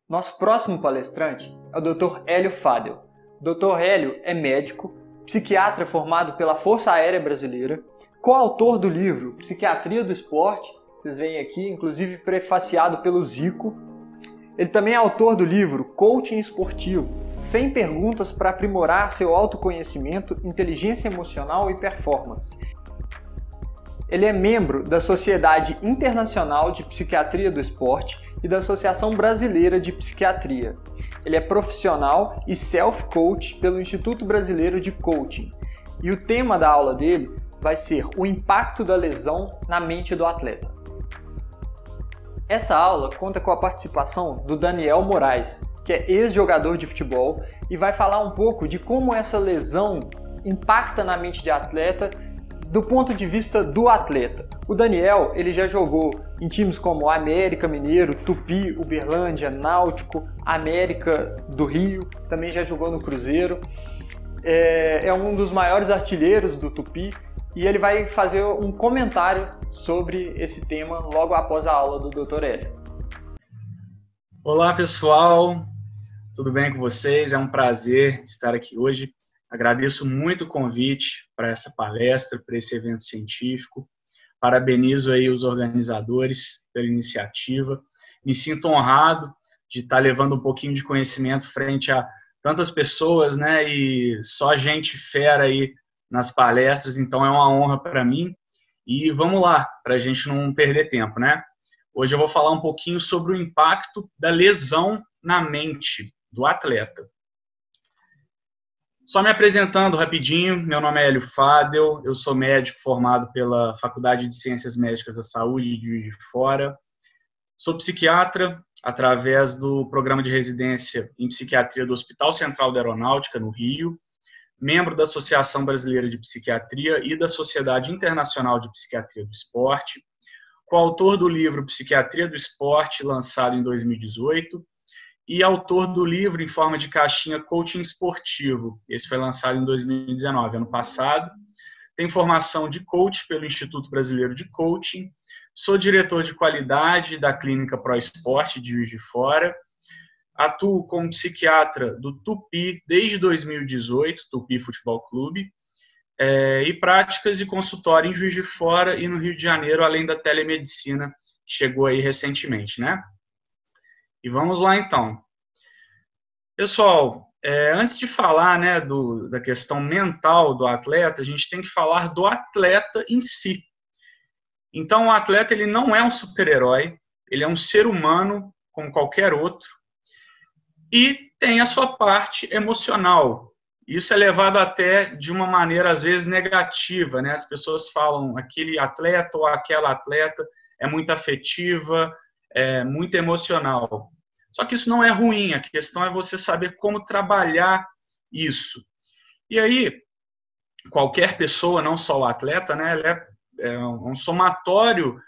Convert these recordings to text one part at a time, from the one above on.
Nosso próximo palestrante é o Dr. Hélio Fadel. O Dr. Hélio é médico, psiquiatra formado pela Força Aérea Brasileira, coautor do livro Psiquiatria do Esporte, vocês veem aqui, inclusive prefaciado pelo Zico. Ele também é autor do livro Coaching Esportivo, 100 perguntas para aprimorar seu autoconhecimento, inteligência emocional e performance. Ele é membro da Sociedade Internacional de Psiquiatria do Esporte e da Associação Brasileira de Psiquiatria. Ele é profissional e self-coach pelo Instituto Brasileiro de Coaching. E o tema da aula dele vai ser o impacto da lesão na mente do atleta. Essa aula conta com a participação do Daniel Moraes, que é ex-jogador de futebol e vai falar um pouco de como essa lesão impacta na mente de atleta do ponto de vista do atleta. O Daniel, ele já jogou em times como América Mineiro, Tupi, Uberlândia, Náutico, América do Rio, também já jogou no Cruzeiro. É um dos maiores artilheiros do Tupi e ele vai fazer um comentário sobre esse tema logo após a aula do Dr. Hélio. Olá, pessoal. Tudo bem com vocês? É um prazer estar aqui hoje. Agradeço muito o convite para essa palestra, para esse evento científico. Parabenizo aí os organizadores pela iniciativa. Me sinto honrado de estar levando um pouquinho de conhecimento frente a tantas pessoas, né? E só gente fera aí nas palestras, então é uma honra para mim. E vamos lá, para a gente não perder tempo, né? Hoje eu vou falar um pouquinho sobre o impacto da lesão na mente do atleta. Só me apresentando rapidinho, meu nome é Hélio Fadel, eu sou médico formado pela Faculdade de Ciências Médicas da Saúde de Juiz de Fora. Sou psiquiatra através do programa de residência em psiquiatria do Hospital Central da Aeronáutica, no Rio, membro da Associação Brasileira de Psiquiatria e da Sociedade Internacional de Psiquiatria do Esporte, coautor do livro Psiquiatria do Esporte, lançado em 2018, e autor do livro em forma de caixinha Coaching Esportivo. Esse foi lançado em 2019, ano passado. Tenho formação de coach pelo Instituto Brasileiro de Coaching. Sou diretor de qualidade da Clínica Pro Esporte de Juiz de Fora. Atuo como psiquiatra do Tupi desde 2018, Tupi Futebol Clube. E práticas de consultório em Juiz de Fora e no Rio de Janeiro, além da telemedicina, que chegou aí recentemente, né? E vamos lá, então. Pessoal, antes de falar, né, da questão mental do atleta, a gente tem que falar do atleta em si. Então, o atleta ele não é um super-herói, ele é um ser humano como qualquer outro e tem a sua parte emocional. Isso é levado até de uma maneira, às vezes, negativa, né? As pessoas falam aquele atleta ou aquela atleta é muito afetiva, é muito emocional. Só que isso não é ruim, a questão é você saber como trabalhar isso. E aí, qualquer pessoa, não só o atleta, né, ela é um somatório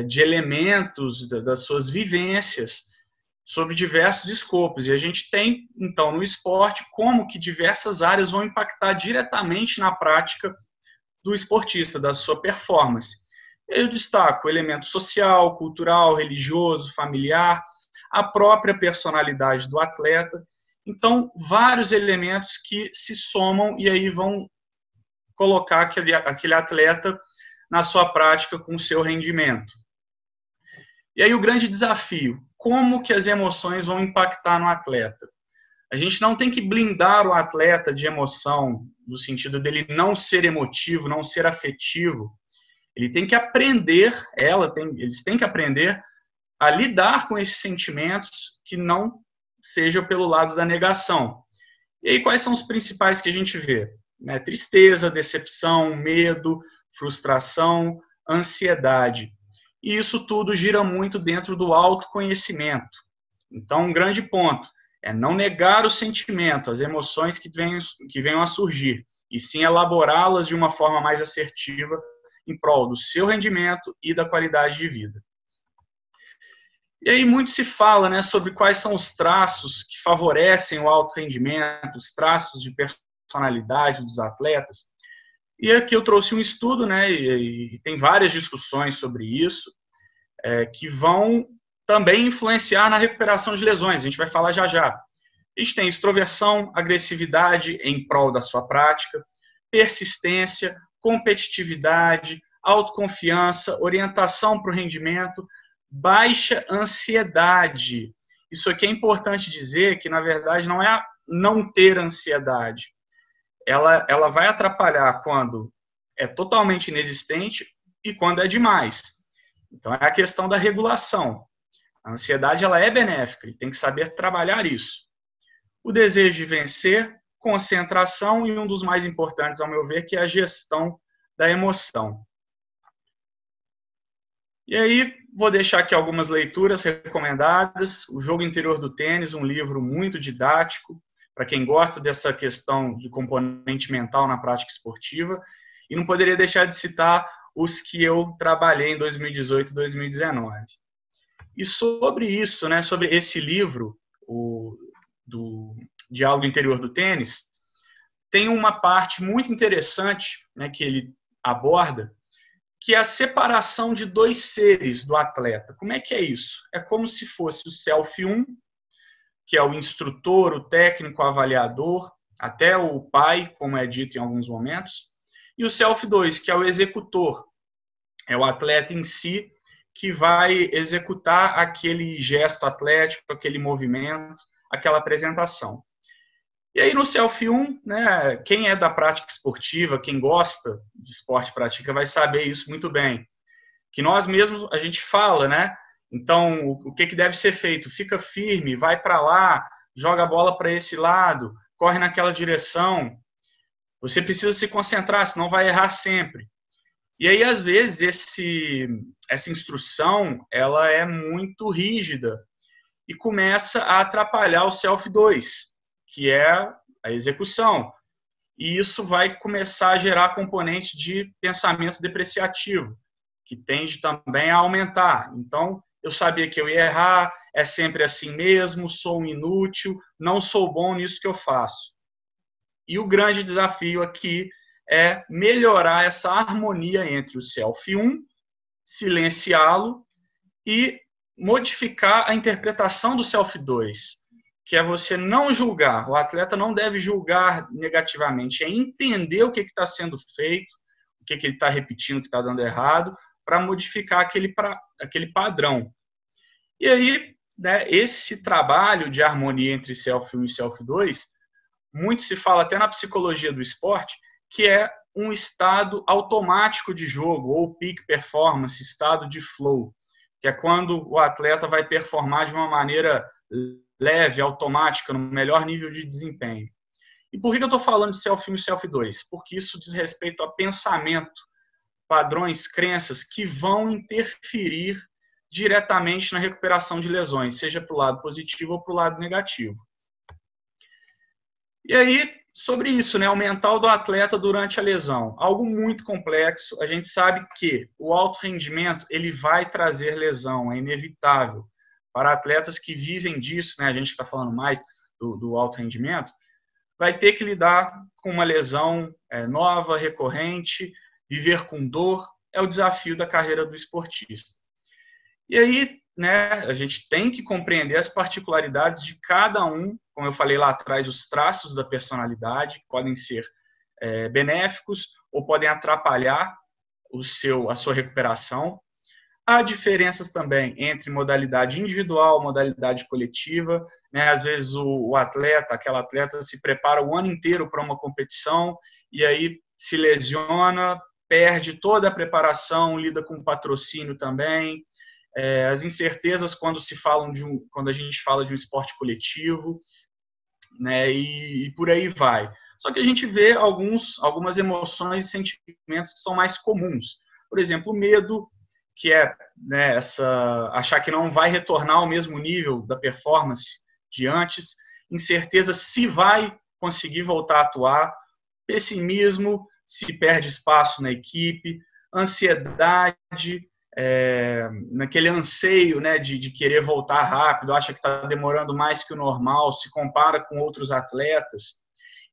de elementos das suas vivências sobre diversos escopos. E a gente tem, então, no esporte, como que diversas áreas vão impactar diretamente na prática do esportista, da sua performance. Eu destaco o elemento social, cultural, religioso, familiar, a própria personalidade do atleta. Então, vários elementos que se somam e aí vão colocar aquele atleta na sua prática com o seu rendimento. E aí o grande desafio, como que as emoções vão impactar no atleta? A gente não tem que blindar o atleta de emoção, no sentido dele não ser emotivo, não ser afetivo. Ele tem que aprender, eles têm que aprender a lidar com esses sentimentos que não seja pelo lado da negação. E aí, quais são os principais que a gente vê? Tristeza, decepção, medo, frustração, ansiedade. E isso tudo gira muito dentro do autoconhecimento. Então, um grande ponto é não negar o sentimento, as emoções que venham a surgir, e sim elaborá-las de uma forma mais assertiva em prol do seu rendimento e da qualidade de vida. E aí muito se fala, né, sobre quais são os traços que favorecem o alto rendimento, os traços de personalidade dos atletas. E aqui eu trouxe um estudo, né, e tem várias discussões sobre isso, que vão também influenciar na recuperação de lesões. A gente vai falar já já. A gente tem extroversão, agressividade em prol da sua prática, persistência, competitividade, autoconfiança, orientação para o rendimento, baixa ansiedade. Isso aqui é importante dizer que, na verdade, não é não ter ansiedade. Ela vai atrapalhar quando é totalmente inexistente e quando é demais. Então, é a questão da regulação. A ansiedade ela é benéfica, e tem que saber trabalhar isso. O desejo de vencer, concentração e um dos mais importantes, ao meu ver, que é a gestão da emoção. E aí, vou deixar aqui algumas leituras recomendadas. O Jogo Interior do Tênis, um livro muito didático, para quem gosta dessa questão de componente mental na prática esportiva. E não poderia deixar de citar os que eu trabalhei em 2018 e 2019. E sobre isso, né, sobre esse livro, do Diálogo Interior do Tênis, tem uma parte muito interessante, né, que ele aborda, que é a separação de dois seres do atleta. Como é que é isso? É como se fosse o Self 1, que é o instrutor, o técnico, o avaliador, até o pai, como é dito em alguns momentos, e o Self 2, que é o executor, é o atleta em si, que vai executar aquele gesto atlético, aquele movimento, aquela apresentação. E aí no Self 1, né, quem é da prática esportiva, quem gosta de esporte prática, vai saber isso muito bem. Que nós mesmos, a gente fala, né? Então, o que deve ser feito? Fica firme, vai para lá, joga a bola para esse lado, corre naquela direção. Você precisa se concentrar, senão vai errar sempre. E aí, às vezes, essa instrução ela é muito rígida e começa a atrapalhar o Self 2, que é a execução. E isso vai começar a gerar componente de pensamento depreciativo, que tende também a aumentar. Então, eu sabia que eu ia errar, é sempre assim mesmo, sou um inútil, não sou bom nisso que eu faço. E o grande desafio aqui é melhorar essa harmonia entre o Self 1, silenciá-lo e modificar a interpretação do Self 2, que é você não julgar. O atleta não deve julgar negativamente, é entender o que está sendo feito, o que ele está repetindo, o que está dando errado, para modificar aquele padrão. E aí, né, esse trabalho de harmonia entre Self 1 e Self 2, muito se fala até na psicologia do esporte, que é um estado automático de jogo, ou peak performance, estado de flow, que é quando o atleta vai performar de uma maneira leve, automática, no melhor nível de desempenho. E por que eu estou falando de Self 1 e Self 2? Porque isso diz respeito a pensamento, padrões, crenças que vão interferir diretamente na recuperação de lesões, seja para o lado positivo ou para o lado negativo. E aí, sobre isso, né, o mental do atleta durante a lesão, algo muito complexo. A gente sabe que o alto rendimento ele vai trazer lesão, é inevitável. Para atletas que vivem disso, né, a gente está falando mais do alto rendimento, vai ter que lidar com uma lesão nova, recorrente, viver com dor, é o desafio da carreira do esportista. E aí, né, a gente tem que compreender as particularidades de cada um, como eu falei lá atrás, os traços da personalidade podem ser benéficos ou podem atrapalhar a sua recuperação. Há diferenças também entre modalidade individual, modalidade coletiva, né? Às vezes aquela atleta se prepara o ano inteiro para uma competição e aí se lesiona, perde toda a preparação, lida com patrocínio também. As incertezas quando a gente fala de um esporte coletivo, né? E por aí vai. Só que a gente vê algumas emoções e sentimentos que são mais comuns. Por exemplo, o medo, que é, né, achar que não vai retornar ao mesmo nível da performance de antes, incerteza se vai conseguir voltar a atuar, pessimismo, se perde espaço na equipe, ansiedade, naquele anseio, né, de querer voltar rápido, acha que está demorando mais que o normal, se compara com outros atletas,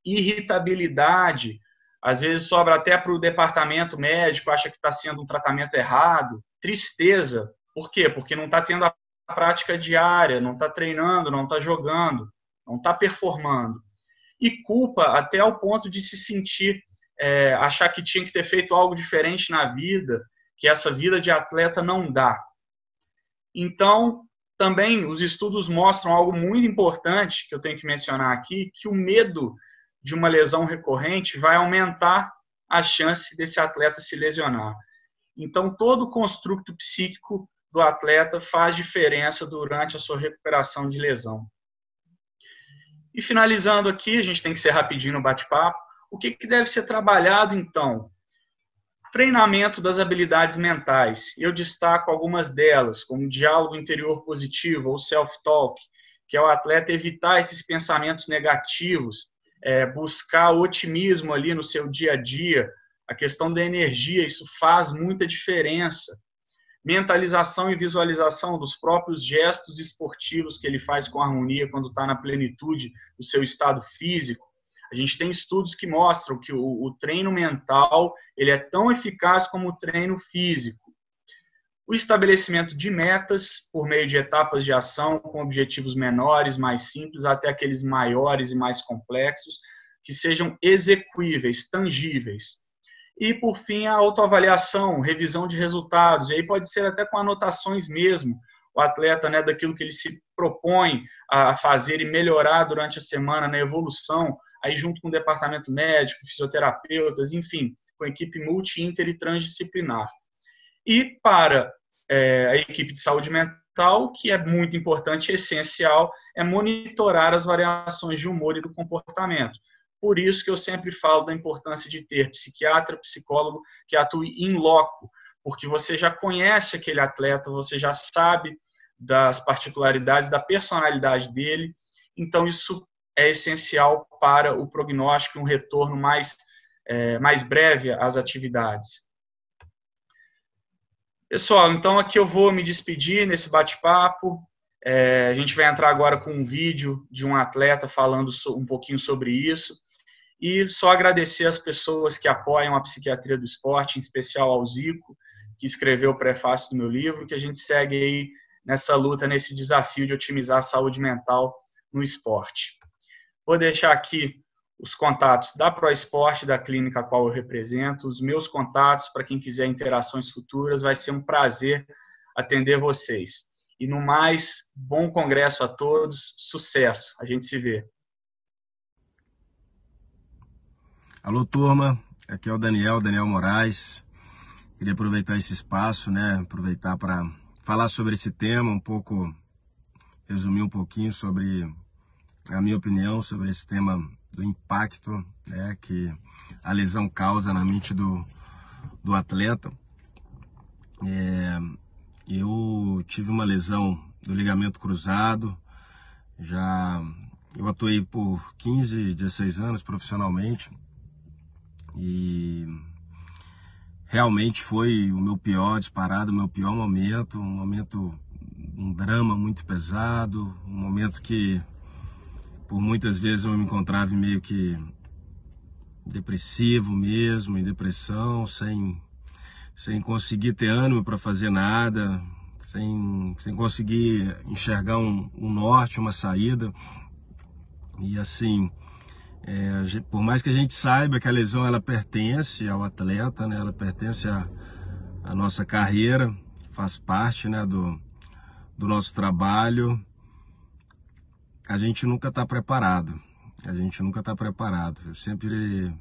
irritabilidade, às vezes sobra até para o departamento médico, acha que está sendo um tratamento errado, tristeza, por quê? Porque não está tendo a prática diária, não está treinando, não está jogando, não está performando. E culpa até ao ponto de se sentir, achar que tinha que ter feito algo diferente na vida, que essa vida de atleta não dá. Então, também os estudos mostram algo muito importante, que eu tenho que mencionar aqui, que o medo de uma lesão recorrente vai aumentar a chance desse atleta se lesionar. Então, todo o construto psíquico do atleta faz diferença durante a sua recuperação de lesão. E finalizando aqui, a gente tem que ser rapidinho no bate-papo, o que deve ser trabalhado, então? Treinamento das habilidades mentais. Eu destaco algumas delas, como diálogo interior positivo ou self-talk, que é o atleta evitar esses pensamentos negativos, buscar otimismo ali no seu dia a dia, a questão da energia, isso faz muita diferença. Mentalização e visualização dos próprios gestos esportivos que ele faz com harmonia quando está na plenitude do seu estado físico. A gente tem estudos que mostram que o treino mental ele é tão eficaz como o treino físico. O estabelecimento de metas por meio de etapas de ação com objetivos menores, mais simples, até aqueles maiores e mais complexos, que sejam execuíveis, tangíveis. E, por fim, a autoavaliação, revisão de resultados. E aí pode ser até com anotações mesmo. O atleta, né, daquilo que ele se propõe a fazer e melhorar durante a semana na evolução, aí junto com o departamento médico, fisioterapeutas, enfim, com a equipe multi, inter e transdisciplinar. E para a equipe de saúde mental, que é muito importante e essencial, é monitorar as variações de humor e do comportamento. Por isso que eu sempre falo da importância de ter psiquiatra, psicólogo que atue in loco, porque você já conhece aquele atleta, você já sabe das particularidades, da personalidade dele, então isso é essencial para o prognóstico e um retorno mais breve às atividades. Pessoal, então aqui eu vou me despedir nesse bate-papo. A gente vai entrar agora com um vídeo de um atleta falando um pouquinho sobre isso. E só agradecer as pessoas que apoiam a psiquiatria do esporte, em especial ao Zico, que escreveu o prefácio do meu livro, que a gente segue aí nessa luta, nesse desafio de otimizar a saúde mental no esporte. Vou deixar aqui os contatos da ProEsporte, da clínica a qual eu represento, os meus contatos para quem quiser interações futuras, vai ser um prazer atender vocês. E no mais, bom congresso a todos, sucesso, a gente se vê. Alô, turma, aqui é o Daniel Moraes. Queria aproveitar esse espaço, aproveitar para falar sobre esse tema, resumir um pouquinho sobre a minha opinião sobre esse tema do impacto que a lesão causa na mente do atleta. Eu tive uma lesão do ligamento cruzado, eu atuei por 15, 16 anos profissionalmente, e realmente foi o meu pior disparado, o meu pior momento, um drama muito pesado, um momento que por muitas vezes eu me encontrava meio que depressivo mesmo, em depressão, sem conseguir ter ânimo para fazer nada, sem conseguir enxergar um norte, uma saída. E assim, por mais que a gente saiba que a lesão ela pertence ao atleta, ela pertence à nossa carreira, faz parte do nosso trabalho, a gente nunca está preparado. Eu sempre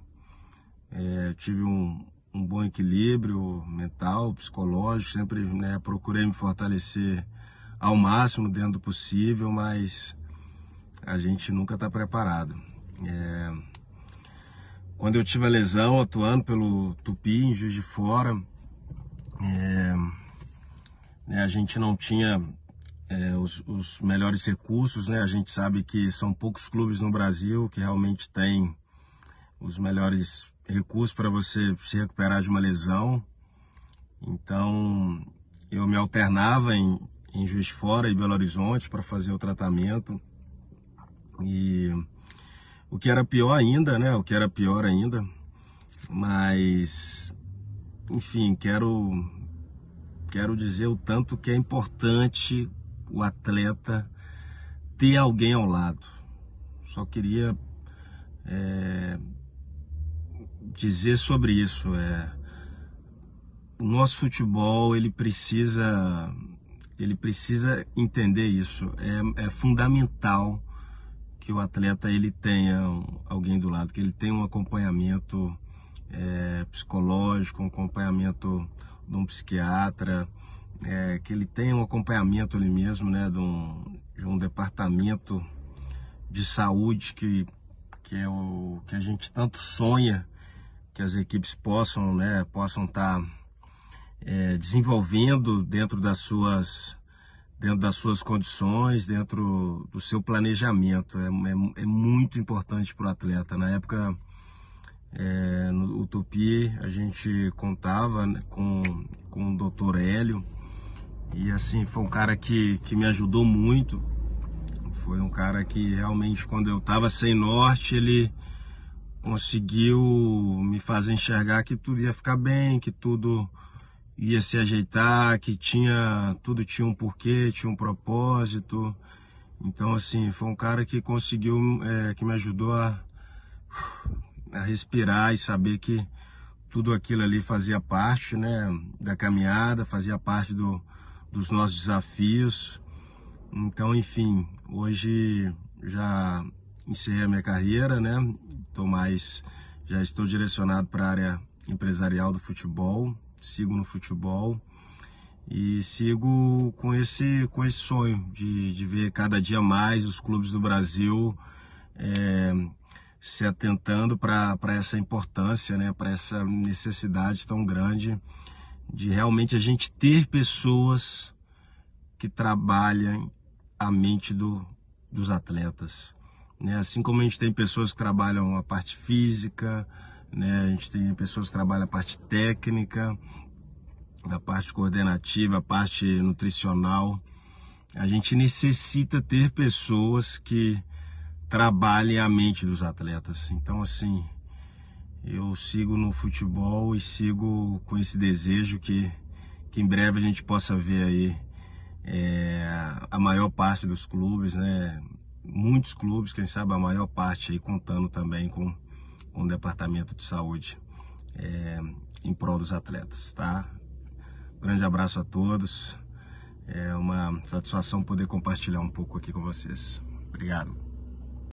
tive um bom equilíbrio mental, psicológico, sempre procurei me fortalecer ao máximo dentro do possível, mas a gente nunca está preparado. Quando eu tive a lesão atuando pelo Tupi em Juiz de Fora, a gente não tinha os melhores recursos, a gente sabe que são poucos clubes no Brasil que realmente têm os melhores recursos para você se recuperar de uma lesão. Então eu me alternava em Juiz de Fora e Belo Horizonte para fazer o tratamento, e o que era pior ainda, mas enfim, quero dizer o tanto que é importante o atleta ter alguém ao lado. Só queria dizer sobre isso. O nosso futebol ele precisa entender isso. É fundamental que o atleta ele tenha alguém do lado, que ele tenha um acompanhamento psicológico, um acompanhamento de um psiquiatra, que ele tenha um acompanhamento ali mesmo, né, de um departamento de saúde que é o que a gente tanto sonha que as equipes possam estar desenvolvendo dentro das suas condições, dentro do seu planejamento. É muito importante para o atleta. Na época, no Tupi, a gente contava, né, com o Dr. Hélio, e assim, foi um cara que me ajudou muito. Foi um cara que realmente, quando eu estava sem norte, ele conseguiu me fazer enxergar que tudo ia ficar bem, que tudo ia se ajeitar, que tudo tinha um porquê, tinha um propósito. Então, assim, foi um cara que conseguiu, que me ajudou a respirar e saber que tudo aquilo ali fazia parte, né, da caminhada, fazia parte dos nossos desafios. Então, enfim, hoje já encerrei a minha carreira, né? Já estou direcionado para a área empresarial do futebol, sigo no futebol e sigo com esse sonho de ver cada dia mais os clubes do Brasil se atentando para essa importância, né? Para essa necessidade tão grande de realmente a gente ter pessoas que trabalhem a mente dos atletas, né? Assim como a gente tem pessoas que trabalham a parte física, né? A gente tem pessoas que trabalham a parte técnica, a parte coordenativa, a parte nutricional. A gente necessita ter pessoas que trabalhem a mente dos atletas. Então, assim, eu sigo no futebol e sigo com esse desejo que em breve a gente possa ver aí a maior parte dos clubes, né? Muitos clubes, quem sabe a maior parte aí contando também com o departamento de saúde em prol dos atletas, tá? Grande abraço a todos. É uma satisfação poder compartilhar um pouco aqui com vocês. Obrigado.